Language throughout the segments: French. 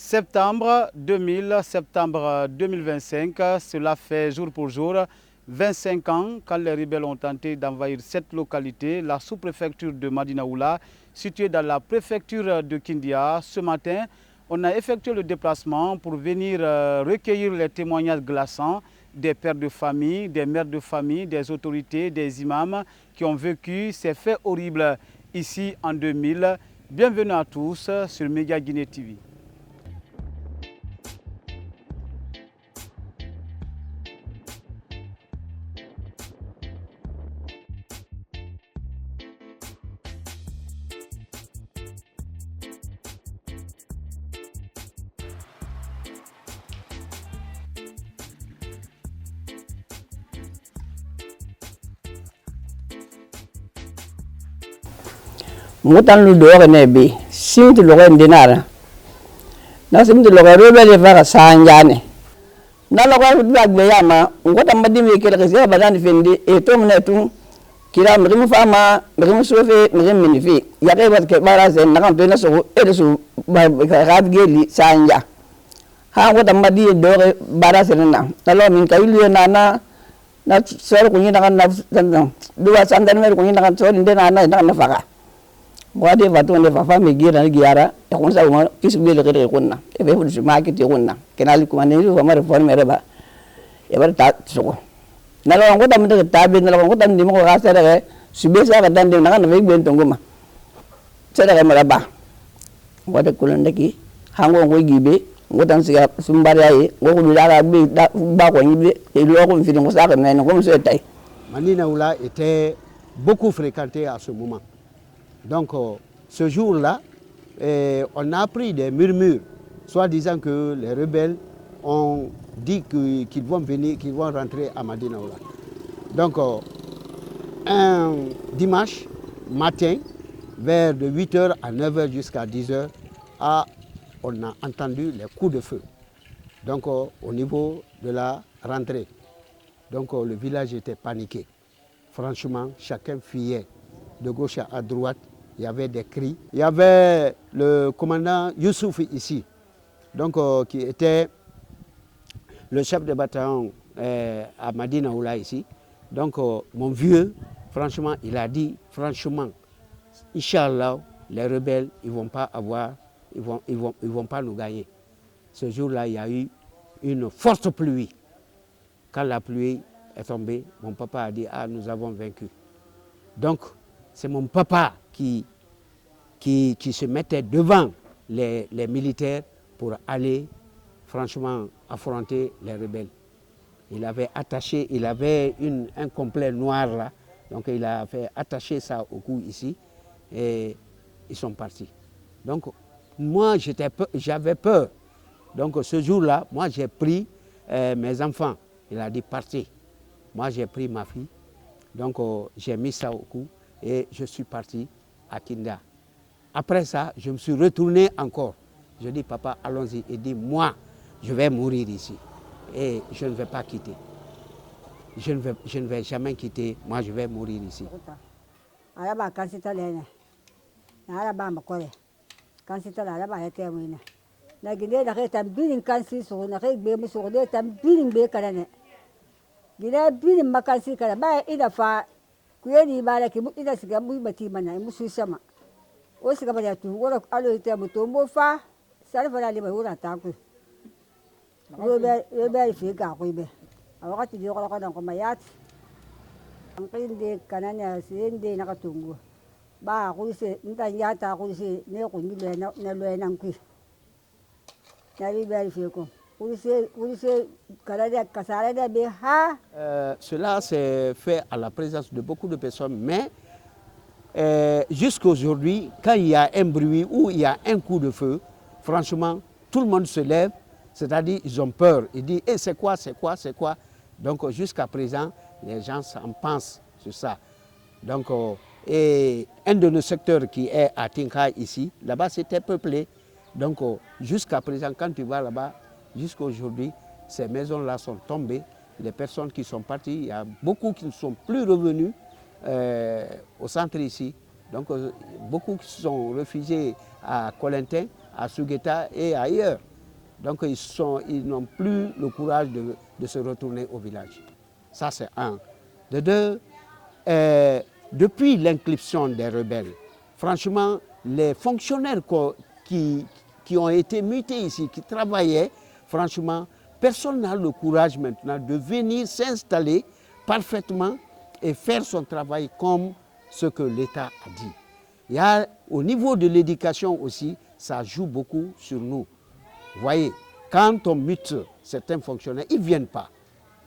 Septembre 2000, septembre 2025, cela fait jour pour jour 25 ans quand les rebelles ont tenté d'envahir cette localité, la sous-préfecture de Madinaoula, située dans la préfecture de Kindia. Ce matin, on a effectué le déplacement pour venir recueillir les témoignages glaçants des pères de famille, des mères de famille, des autorités, des imams qui ont vécu ces faits horribles ici en 2000. Bienvenue à tous sur Média Guinée TV. Mutan lu dore ne bi simti lo ngende nara na simti lo ga rebele fara sanjane na lo ga bagbe yama ngota madimi kele kese badani fendi e to mnetu kila mrimu fama mrimu sofe mrimu minifi ya ke bat ke bara zen na kan pena so e so ba rad geli sanja ha ngota madi dore bara zen na lo min kayulu na sor ko ni na kan na duwa sandan mer ko ni na kan so inde na faka wade vatu ne fafa me gira giara e kon sa mo kisbe le gere konna e be fu ma kiti konna kenali ko ne ru ma reforme reba e bar ta so na lo ngota mo ta be na lo ngota ndi mo ga sa re sube sa ga dande na kan be ben tongo ma sa re ma ba wade ko ndeki hango ngo gibe ngota siga sumbari ay ngo ko dara be ba ko nyibe e lo ko fi ngo sa ga men ko mo so tay Madinaoula était beaucoup fréquenté à ce moment. Donc, ce jour-là, on a appris des murmures, soit disant que les rebelles ont dit qu'ils vont venir, qu'ils vont rentrer à Madinaoula. Donc, un dimanche matin, vers de 8h à 9h jusqu'à 10h, on a entendu les coups de feu. Donc, au niveau de la rentrée. Donc, le village était paniqué. Franchement, chacun fuyait de gauche à droite. Il y avait des cris. Il y avait le commandant Youssouf ici, donc, qui était le chef de bataillon à Madinaoula ici. Donc mon vieux, franchement, il a dit, franchement, Inch'Allah, les rebelles, ils ne vont pas avoir, ils vont pas nous gagner. Ce jour-là, il y a eu une forte pluie. Quand la pluie est tombée, mon papa a dit, ah, nous avons vaincu. Donc, c'est mon papa qui se mettait devant les militaires pour aller franchement affronter les rebelles. Il avait attaché, il avait un complet noir là, donc il a fait attacher ça au cou ici et ils sont partis. Donc moi j'avais peur. Donc ce jour-là, moi j'ai pris mes enfants, il a dit partez. Moi j'ai pris ma fille, donc j'ai mis ça au cou. Et je suis parti à Kinda. Après ça, je me suis retourné encore. Je dis, papa, allons-y. Il dit, moi, je vais mourir ici. Et je ne vais pas quitter. Je ne vais jamais quitter. Moi, je vais mourir ici. Kuyeni bala ki ina siga mu bati mana musu sama o siga bala tu wora alo ite mu to mo fa sar fara le ba wora ta ku o be fi ga ku be a wakati di ko ko mayat an qinde kanana sinde na ka tungu ba ku se nta ya ta ku se ne ku ni le na lo nan ku na bi be fi ko Cela s'est fait à la présence de beaucoup de personnes, mais jusqu'à aujourd'hui, quand il y a un bruit ou il y a un coup de feu, franchement, tout le monde se lève, c'est-à-dire ils ont peur. Ils disent hey, c'est quoi, c'est quoi, c'est quoi. Donc jusqu'à présent, les gens en pensent sur ça. Donc, et un de nos secteurs qui est à Tinka ici, là-bas c'était peuplé. Donc jusqu'à présent, quand tu vas là-bas, jusqu'à aujourd'hui, ces maisons-là sont tombées. Les personnes qui sont parties, il y a beaucoup qui ne sont plus revenus au centre ici. Donc beaucoup qui sont réfugiés à Colentin, à Sugueta et ailleurs. Donc ils n'ont plus le courage de se retourner au village. Ça c'est un. De deux, depuis l'inclipsion des rebelles, franchement, les fonctionnaires qui ont été mutés ici, qui travaillaient, franchement, personne n'a le courage maintenant de venir s'installer parfaitement et faire son travail comme ce que l'État a dit. Il y a, au niveau de l'éducation aussi, ça joue beaucoup sur nous. Vous voyez, quand on mute certains fonctionnaires, ils ne viennent pas.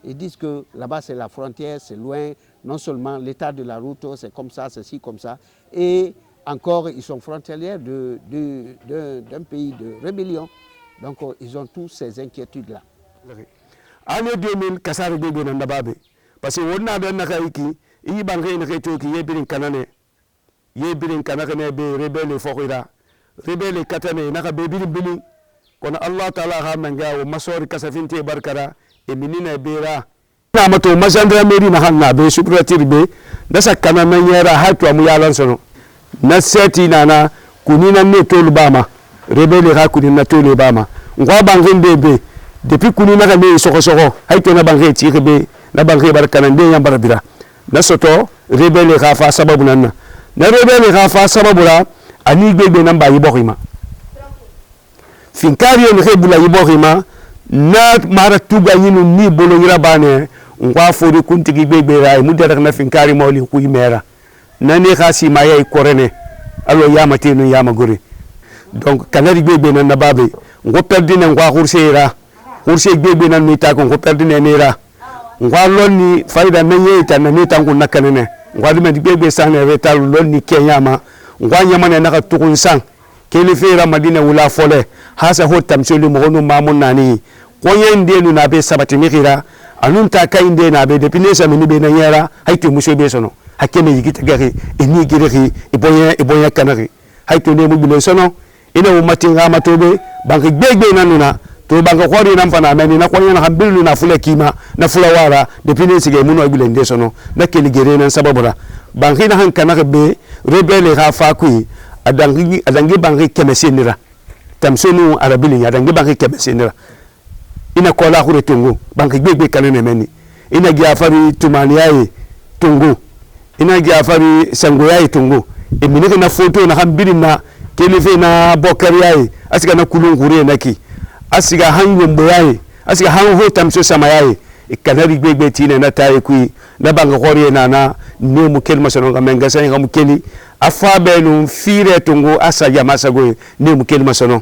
Ils disent que là-bas c'est la frontière, c'est loin, non seulement l'état de la route, c'est comme ça, ceci, comme ça. Et encore, ils sont frontaliers d'un pays de rébellion. Donc, ils ont tous ces inquiétudes-là. Année 2000, Kassar Bébé Nandababe. Parce que on a donné Nakaiki, il y a une réto qui est bien canane. Il est bien canane, rebelle et forira. Rebelle et katane, Nakabe Bili. Quand Allah Ta'ala Ramanga, ou Masor Kassafinte Barkara, et Minina Bera. Namato, Mazandra Meri Nahana, be Supratirbe, Nasa Kanamaniera, Hatu Amuyalansono. Naseti Nana, Kunina Neto Bama, rebelle Rakunina Tole Bama. Ngwa Bangin Bebe, depuis Kunina Rame Sokosoro, Haitona Bangé Tirebe, la Bangé Barkanande Yambarabira. Nasoto, rebelle Rafa Sababunana. Na rebelle Rafa Sababura, Ani Bebe Namba Iborima. Finkari en Rebula Iborima, na Maratuga Yinu ni Bologira Bane, Ngwa Fori Kuntiki Bebe, Mudera Finkari Moli Kuimera. Nani khasi maya ikorene alo yama tenu yama gori donc kanari bebe nan nababe ngo perdi ne ngwa khurse bebe nan mita ko ngo perdi ne nera ngwa lonni faida menye ta na mita ko nakanene ngwa dum di bebe sane retal lonni kenyama ngwa nyama ne naka tukun sang kele fera madina wula fole hasa hotam soli mo hono mamun nani ko yende nu na be sabati mikira anun ta kainde na be depinesa mini be na yera hayti muso be sono hakene yigita gari eni gireki ibonya kanari hayto ne mu bile sono ina mu matinga matobe banki gbegbe nanuna to banka khori nan fana meni na kwanya na hambilu na fula kima na fula wara depuis ne sige muno bile nde sono na keli gere nan sababura banki na han kanari be rebele ha fa kui adangi banki kemesenira tamsonu arabili adangi banki kemesenira ina kola khure tungu banki gbegbe kanene meni ina giafari tumaniyaye tungu ina giafari sangoyaye tungu emineke na foto na hambiri na kelefe na bokariyaye asiga na kulungure naki asiga hanyombo yaye asiga hanho tamso samayaye ikanari gbegbe tine na taye kui na banga khori na nemu kelma sono menga sanga mukeli afabe no fire tungu asa ya masago nemu kelma sono